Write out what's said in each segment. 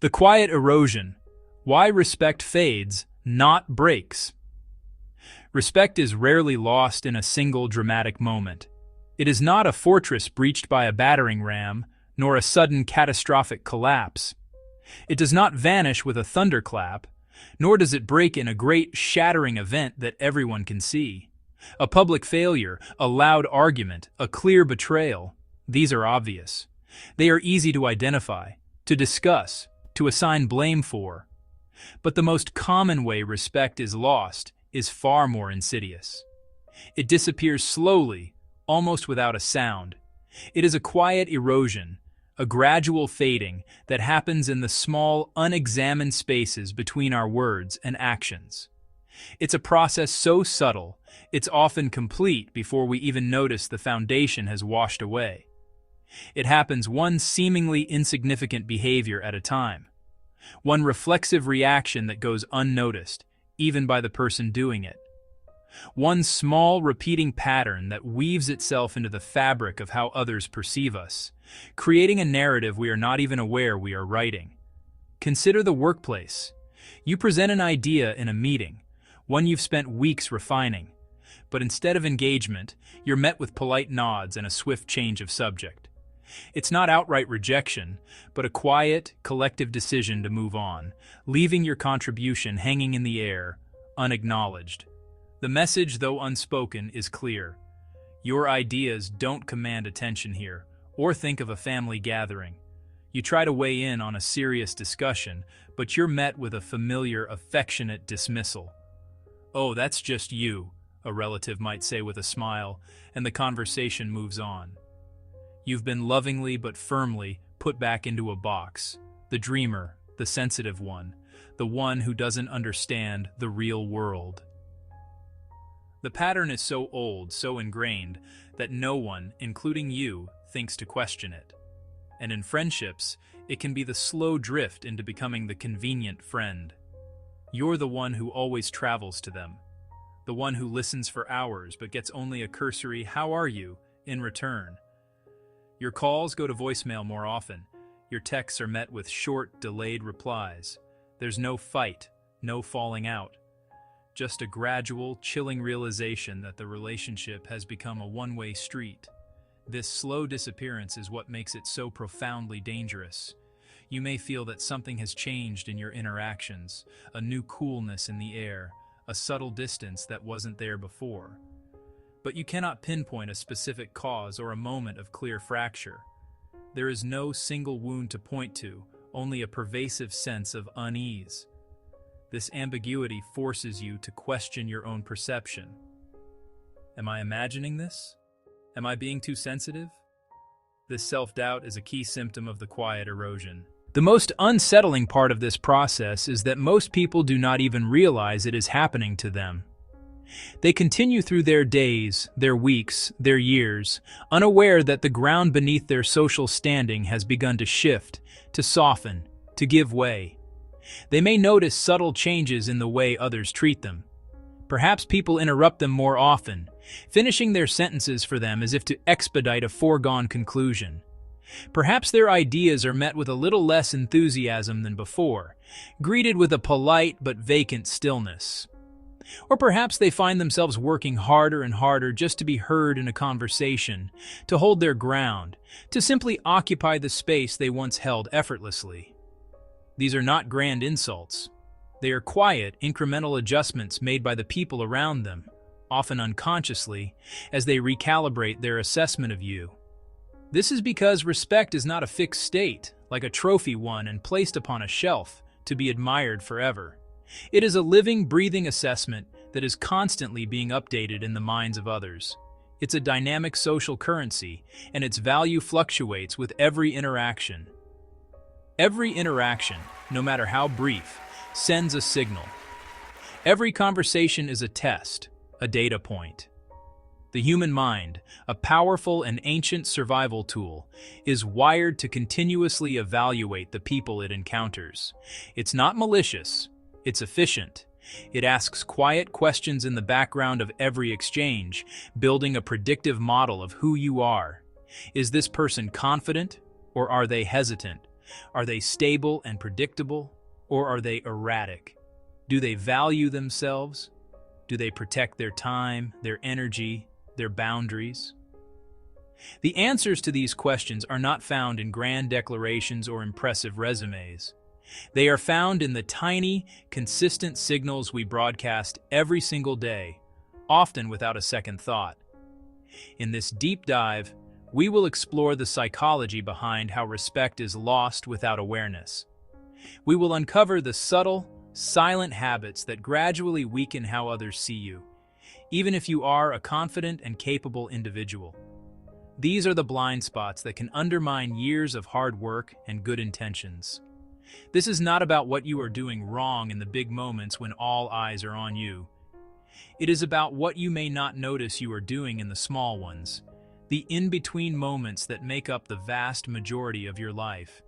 The quiet erosion. Why respect fades, not breaks. Respect is rarely lost in a single dramatic moment. It is not a fortress breached by a battering ram, nor a sudden catastrophic collapse. It does not vanish with a thunderclap, nor does it break in a great shattering event that everyone can see. A public failure, a loud argument, a clear betrayal, these are obvious. They are easy to identify, to discuss, to assign blame for. But the most common way respect is lost is far more insidious. It disappears slowly, almost without a sound. It is a quiet erosion, a gradual fading that happens in the small, unexamined spaces between our words and actions. It's a process so subtle, it's often complete before we even notice the foundation has washed away. It happens one seemingly insignificant behavior at a time. One reflexive reaction that goes unnoticed, even by the person doing it. One small repeating pattern that weaves itself into the fabric of how others perceive us, creating a narrative we are not even aware we are writing. Consider the workplace. You present an idea in a meeting, one you've spent weeks refining, but instead of engagement, you're met with polite nods and a swift change of subject. It's not outright rejection, but a quiet, collective decision to move on, leaving your contribution hanging in the air, unacknowledged. The message, though unspoken, is clear. Your ideas don't command attention here, or think of a family gathering. You try to weigh in on a serious discussion, but you're met with a familiar, affectionate dismissal. "Oh, that's just you," a relative might say with a smile, and the conversation moves on. You've been lovingly but firmly put back into a box, the dreamer, the sensitive one, the one who doesn't understand the real world. The pattern is so old, so ingrained, that no one, including you, thinks to question it. And in friendships, it can be the slow drift into becoming the convenient friend. You're the one who always travels to them, the one who listens for hours but gets only a cursory "how are you" in return. Your calls go to voicemail more often. Your texts are met with short, delayed replies. There's no fight, no falling out. Just a gradual, chilling realization that the relationship has become a one-way street. This slow disappearance is what makes it so profoundly dangerous. You may feel that something has changed in your interactions, a new coolness in the air, a subtle distance that wasn't there before. But you cannot pinpoint a specific cause or a moment of clear fracture. There is no single wound to point to, only a pervasive sense of unease. This ambiguity forces you to question your own perception. Am I imagining this? Am I being too sensitive? This self-doubt is a key symptom of the quiet erosion. The most unsettling part of this process is that most people do not even realize it is happening to them. They continue through their days, their weeks, their years, unaware that the ground beneath their social standing has begun to shift, to soften, to give way. They may notice subtle changes in the way others treat them. Perhaps people interrupt them more often, finishing their sentences for them as if to expedite a foregone conclusion. Perhaps their ideas are met with a little less enthusiasm than before, greeted with a polite but vacant stillness. Or perhaps they find themselves working harder and harder just to be heard in a conversation, to hold their ground, to simply occupy the space they once held effortlessly. These are not grand insults. They are quiet, incremental adjustments made by the people around them, often unconsciously, as they recalibrate their assessment of you. This is because respect is not a fixed state, like a trophy won and placed upon a shelf to be admired forever. It is a living, breathing assessment that is constantly being updated in the minds of others. It's a dynamic social currency, and its value fluctuates with every interaction. Every interaction, no matter how brief, sends a signal. Every conversation is a test, a data point. The human mind, a powerful and ancient survival tool, is wired to continuously evaluate the people it encounters. It's not malicious. It's efficient. It asks quiet questions in the background of every exchange, building a predictive model of who you are. Is this person confident, or are they hesitant? Are they stable and predictable, or are they erratic? Do they value themselves? Do they protect their time, their energy, their boundaries? The answers to these questions are not found in grand declarations or impressive resumes. They are found in the tiny, consistent signals we broadcast every single day, often without a second thought. In this deep dive, we will explore the psychology behind how respect is lost without awareness. We will uncover the subtle, silent habits that gradually weaken how others see you, even if you are a confident and capable individual. These are the blind spots that can undermine years of hard work and good intentions. This is not about what you are doing wrong in the big moments when all eyes are on you. It is about what you may not notice you are doing in the small ones, the in-between moments that make up the vast majority of your life.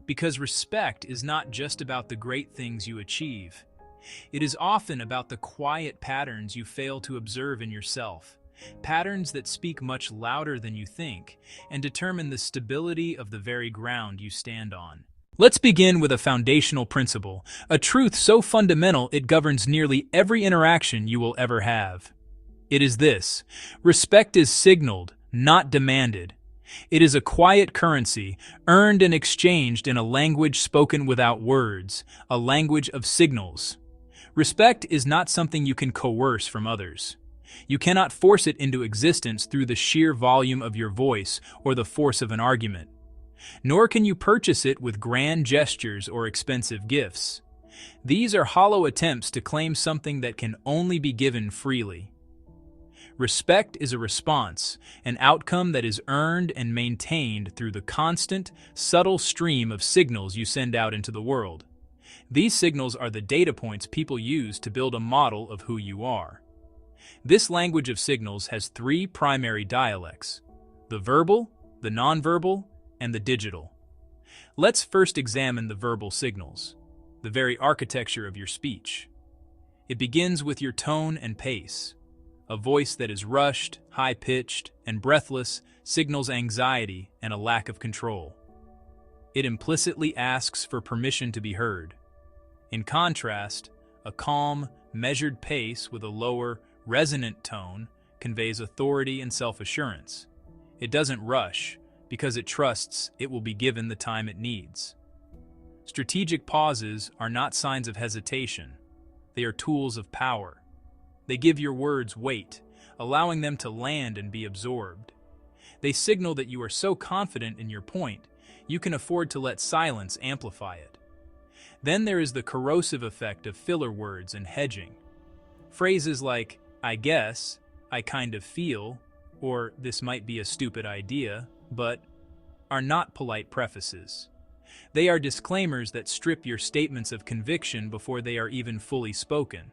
Because respect is not just about the great things you achieve. It is often about the quiet patterns you fail to observe in yourself. Patterns that speak much louder than you think and determine the stability of the very ground you stand on. Let's begin with a foundational principle, a truth so fundamental it governs nearly every interaction you will ever have. It is this: respect is signaled, not demanded. It is a quiet currency, earned and exchanged in a language spoken without words, a language of signals. Respect is not something you can coerce from others. You cannot force it into existence through the sheer volume of your voice or the force of an argument. Nor can you purchase it with grand gestures or expensive gifts. These are hollow attempts to claim something that can only be given freely. Respect is a response, an outcome that is earned and maintained through the constant, subtle stream of signals you send out into the world. These signals are the data points people use to build a model of who you are. This language of signals has three primary dialects: the verbal, the nonverbal, and the digital. Let's first examine the verbal signals, the very architecture of your speech. It begins with your tone and pace. A voice that is rushed, high-pitched, and breathless signals anxiety and a lack of control. It implicitly asks for permission to be heard. In contrast, a calm, measured pace with a lower, resonant tone conveys authority and self-assurance. It doesn't rush, because it trusts it will be given the time it needs. Strategic pauses are not signs of hesitation. They are tools of power. They give your words weight, allowing them to land and be absorbed. They signal that you are so confident in your point, you can afford to let silence amplify it. Then there is the corrosive effect of filler words and hedging. Phrases like, "I guess," "I kind of feel," or "this might be a stupid idea," but are not polite prefaces. They are disclaimers that strip your statements of conviction before they are even fully spoken.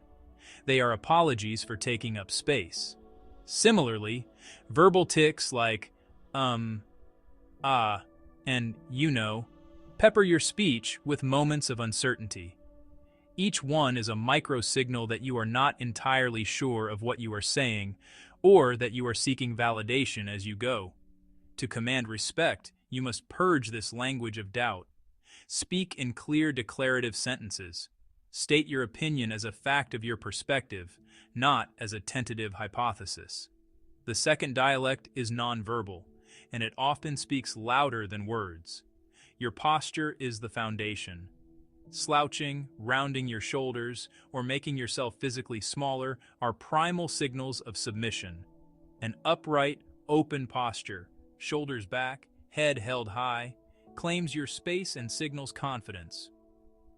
They are apologies for taking up space. Similarly, verbal tics like and pepper your speech with moments of uncertainty. Each one is a micro signal that you are not entirely sure of what you are saying, or that you are seeking validation as you go. To command respect, you must purge this language of doubt. Speak in clear declarative sentences. State your opinion as a fact of your perspective, not as a tentative hypothesis. The second dialect is nonverbal, and it often speaks louder than words. Your posture is the foundation. Slouching, rounding your shoulders, or making yourself physically smaller are primal signals of submission. An upright, open posture, shoulders back, head held high, claims your space and signals confidence.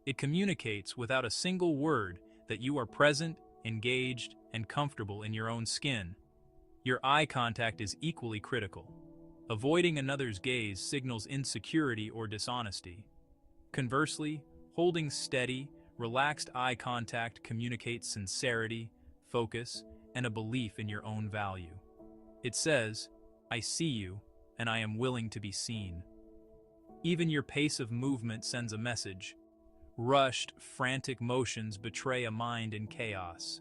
It communicates without a single word that you are present, engaged, and comfortable in your own skin. Your eye contact is equally critical. Avoiding another's gaze signals insecurity or dishonesty. Conversely, holding steady, relaxed eye contact communicates sincerity, focus, and a belief in your own value. It says, "I see you, and I am willing to be seen." Even your pace of movement sends a message. Rushed, frantic motions betray a mind in chaos.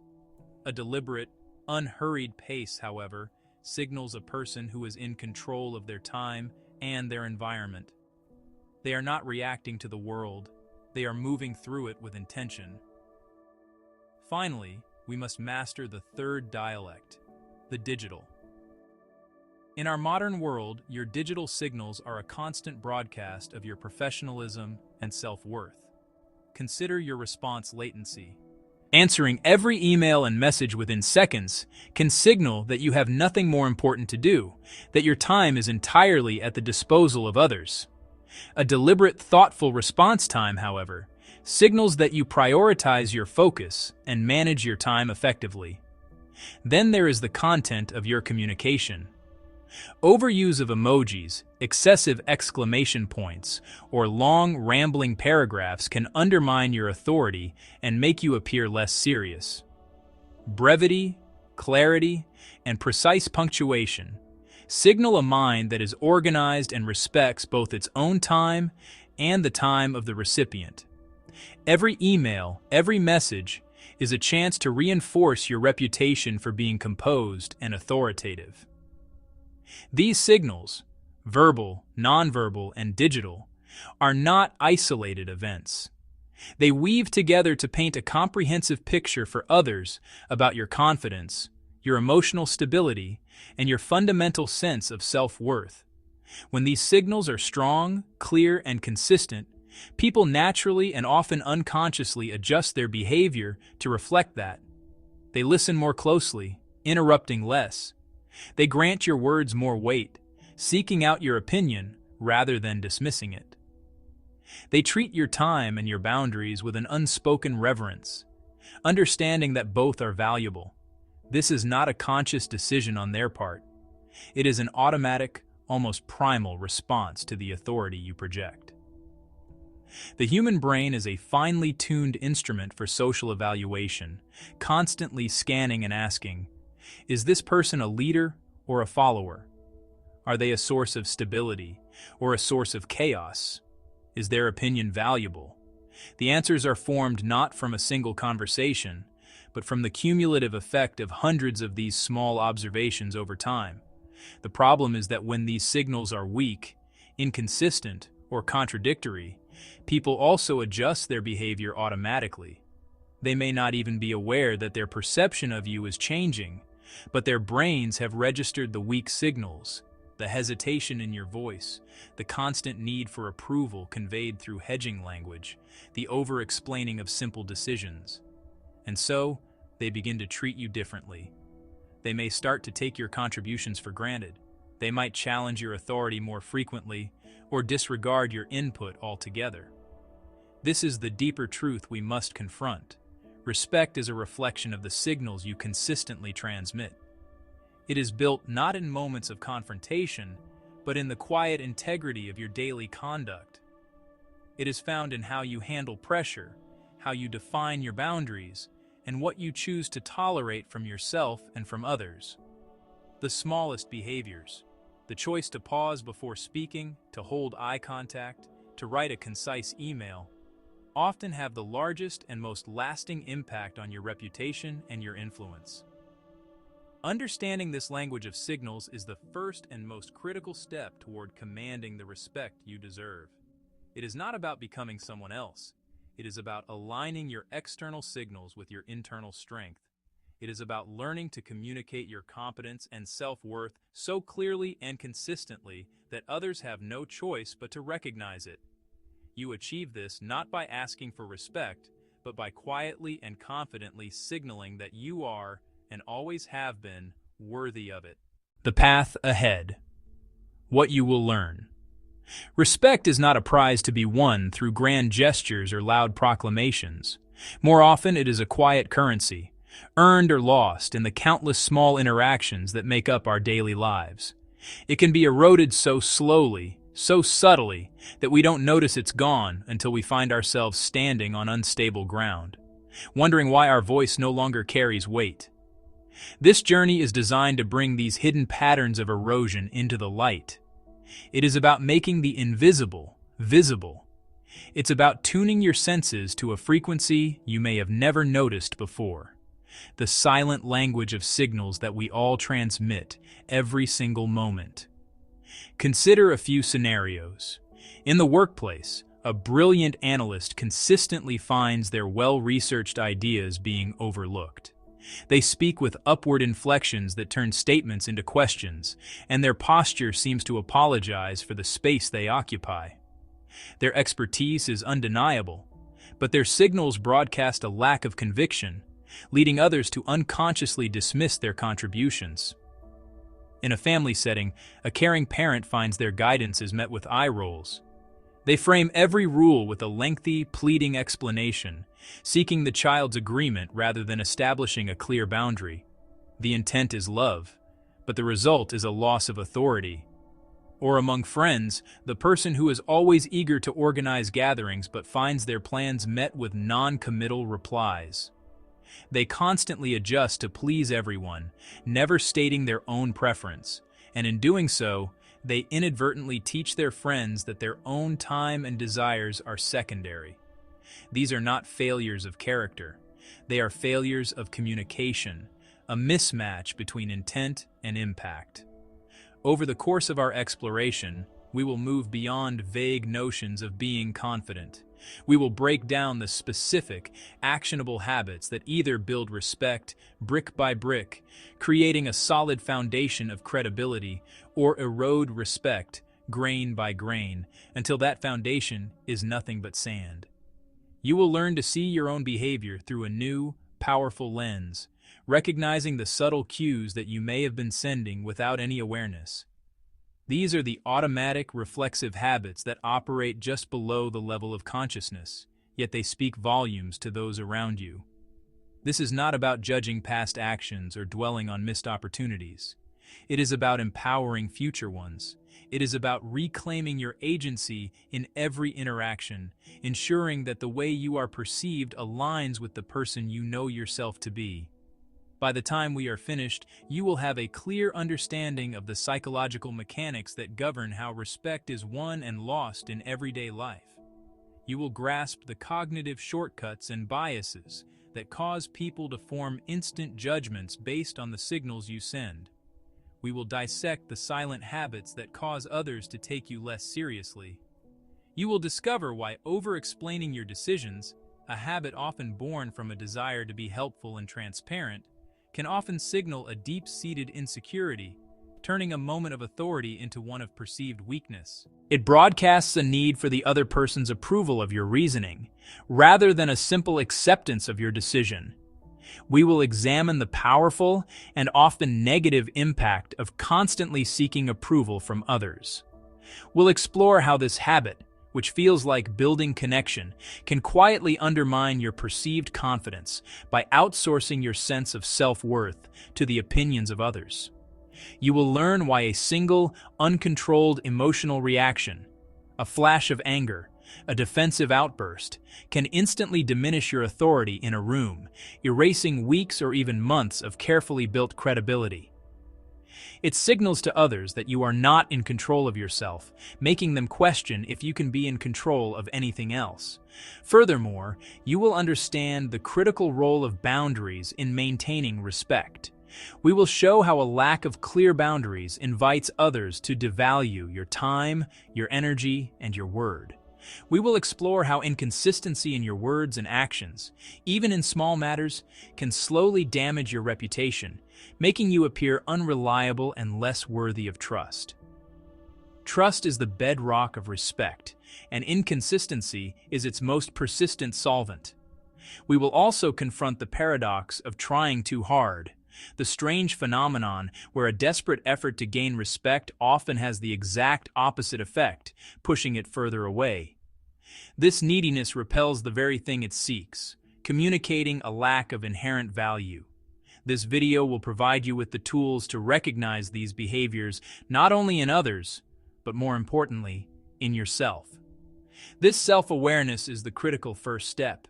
A deliberate, unhurried pace, however, signals a person who is in control of their time and their environment. They are not reacting to the world, they are moving through it with intention. Finally, we must master the third dialect, the digital. In our modern world, your digital signals are a constant broadcast of your professionalism and self-worth. Consider your response latency. Answering every email and message within seconds can signal that you have nothing more important to do, that your time is entirely at the disposal of others. A deliberate, thoughtful response time, however, signals that you prioritize your focus and manage your time effectively. Then there is the content of your communication. Overuse of emojis, excessive exclamation points, or long, rambling paragraphs can undermine your authority and make you appear less serious. Brevity, clarity, and precise punctuation signal a mind that is organized and respects both its own time and the time of the recipient. Every email, every message, is a chance to reinforce your reputation for being composed and authoritative. These signals, verbal, nonverbal, and digital, are not isolated events. They weave together to paint a comprehensive picture for others about your confidence, your emotional stability, and your fundamental sense of self-worth. When these signals are strong, clear, and consistent, people naturally and often unconsciously adjust their behavior to reflect that. They listen more closely, interrupting less. They grant your words more weight, seeking out your opinion rather than dismissing it. They treat your time and your boundaries with an unspoken reverence, understanding that both are valuable. This is not a conscious decision on their part. It is an automatic, almost primal response to the authority you project. The human brain is a finely tuned instrument for social evaluation, constantly scanning and asking, is this person a leader or a follower? Are they a source of stability or a source of chaos? Is their opinion valuable? The answers are formed not from a single conversation, but from the cumulative effect of hundreds of these small observations over time. The problem is that when these signals are weak, inconsistent, or contradictory, people also adjust their behavior automatically. They may not even be aware that their perception of you is changing, but their brains have registered the weak signals, the hesitation in your voice, the constant need for approval conveyed through hedging language, the over-explaining of simple decisions. And so, they begin to treat you differently. They may start to take your contributions for granted. They might challenge your authority more frequently or disregard your input altogether. This is the deeper truth we must confront. Respect is a reflection of the signals you consistently transmit. It is built not in moments of confrontation, but in the quiet integrity of your daily conduct. It is found in how you handle pressure, how you define your boundaries, and what you choose to tolerate from yourself and from others. The smallest behaviors, the choice to pause before speaking, to hold eye contact, to write a concise email, often have the largest and most lasting impact on your reputation and your influence. Understanding this language of signals is the first and most critical step toward commanding the respect you deserve. It is not about becoming someone else. It is about aligning your external signals with your internal strength. It is about learning to communicate your competence and self-worth so clearly and consistently that others have no choice but to recognize it. You achieve this not by asking for respect, but by quietly and confidently signaling that you are, and always have been, worthy of it. The path ahead. What you will learn. Respect is not a prize to be won through grand gestures or loud proclamations. More often, it is a quiet currency, earned or lost in the countless small interactions that make up our daily lives. It can be eroded so slowly, so subtly, that we don't notice it's gone until we find ourselves standing on unstable ground, wondering why our voice no longer carries weight. This journey is designed to bring these hidden patterns of erosion into the light. It is about making the invisible visible. It's about tuning your senses to a frequency you may have never noticed before. The silent language of signals that we all transmit every single moment. Consider a few scenarios. In the workplace, a brilliant analyst consistently finds their well-researched ideas being overlooked. They speak with upward inflections that turn statements into questions, and their posture seems to apologize for the space they occupy. Their expertise is undeniable, but their signals broadcast a lack of conviction, leading others to unconsciously dismiss their contributions. In a family setting, a caring parent finds their guidance is met with eye rolls. They frame every rule with a lengthy, pleading explanation, seeking the child's agreement rather than establishing a clear boundary. The intent is love, but the result is a loss of authority. Or among friends, the person who is always eager to organize gatherings but finds their plans met with non-committal replies. They constantly adjust to please everyone, never stating their own preference, and in doing so, they inadvertently teach their friends that their own time and desires are secondary. These are not failures of character. They are failures of communication, a mismatch between intent and impact. Over the course of our exploration, we will move beyond vague notions of being confident. We will break down the specific, actionable habits that either build respect, brick by brick, creating a solid foundation of credibility, or erode respect, grain by grain, until that foundation is nothing but sand. You will learn to see your own behavior through a new, powerful lens, recognizing the subtle cues that you may have been sending without any awareness. These are the automatic, reflexive habits that operate just below the level of consciousness, yet they speak volumes to those around you. This is not about judging past actions or dwelling on missed opportunities. It is about empowering future ones. It is about reclaiming your agency in every interaction, ensuring that the way you are perceived aligns with the person you know yourself to be. By the time we are finished, you will have a clear understanding of the psychological mechanics that govern how respect is won and lost in everyday life. You will grasp the cognitive shortcuts and biases that cause people to form instant judgments based on the signals you send. We will dissect the silent habits that cause others to take you less seriously. You will discover why over-explaining your decisions, a habit often born from a desire to be helpful and transparent, can often signal a deep-seated insecurity, turning a moment of authority into one of perceived weakness. It broadcasts a need for the other person's approval of your reasoning, rather than a simple acceptance of your decision. We will examine the powerful and often negative impact of constantly seeking approval from others. We'll explore how this habit, which feels like building connection, can quietly undermine your perceived confidence by outsourcing your sense of self-worth to the opinions of others. You will learn why a single, uncontrolled emotional reaction, a flash of anger, a defensive outburst, can instantly diminish your authority in a room, erasing weeks or even months of carefully built credibility. It signals to others that you are not in control of yourself, making them question if you can be in control of anything else. Furthermore, you will understand the critical role of boundaries in maintaining respect. We will show how a lack of clear boundaries invites others to devalue your time, your energy, and your word. We will explore how inconsistency in your words and actions, even in small matters, can slowly damage your reputation, making you appear unreliable and less worthy of trust. Trust is the bedrock of respect, and inconsistency is its most persistent solvent. We will also confront the paradox of trying too hard, the strange phenomenon where a desperate effort to gain respect often has the exact opposite effect, pushing it further away. This neediness repels the very thing it seeks, communicating a lack of inherent value. This video will provide you with the tools to recognize these behaviors not only in others, but more importantly, in yourself. This self-awareness is the critical first step.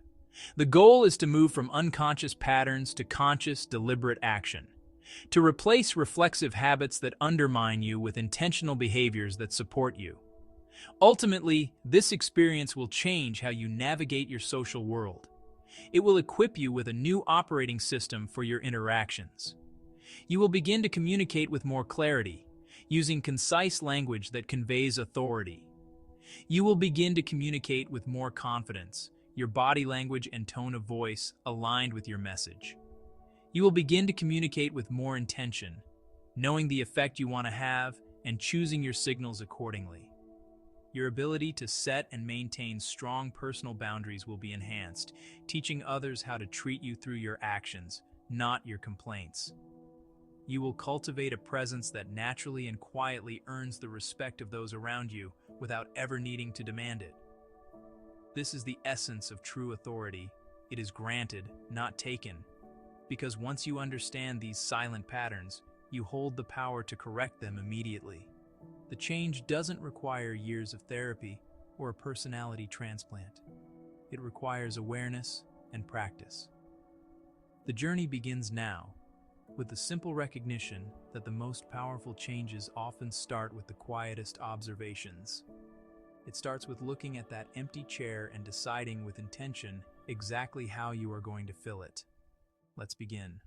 The goal is to move from unconscious patterns to conscious, deliberate action, to replace reflexive habits that undermine you with intentional behaviors that support you. Ultimately, this experience will change how you navigate your social world. It will equip you with a new operating system for your interactions. You will begin to communicate with more clarity, using concise language that conveys authority. You will begin to communicate with more confidence, your body language and tone of voice aligned with your message. You will begin to communicate with more intention, knowing the effect you want to have and choosing your signals accordingly. Your ability to set and maintain strong personal boundaries will be enhanced, teaching others how to treat you through your actions, not your complaints. You will cultivate a presence that naturally and quietly earns the respect of those around you without ever needing to demand it. This is the essence of true authority. It is granted, not taken. Because once you understand these silent patterns, you hold the power to correct them immediately. The change doesn't require years of therapy or a personality transplant. It requires awareness and practice. The journey begins now, with the simple recognition that the most powerful changes often start with the quietest observations. It starts with looking at that empty chair and deciding with intention exactly how you are going to fill it. Let's begin.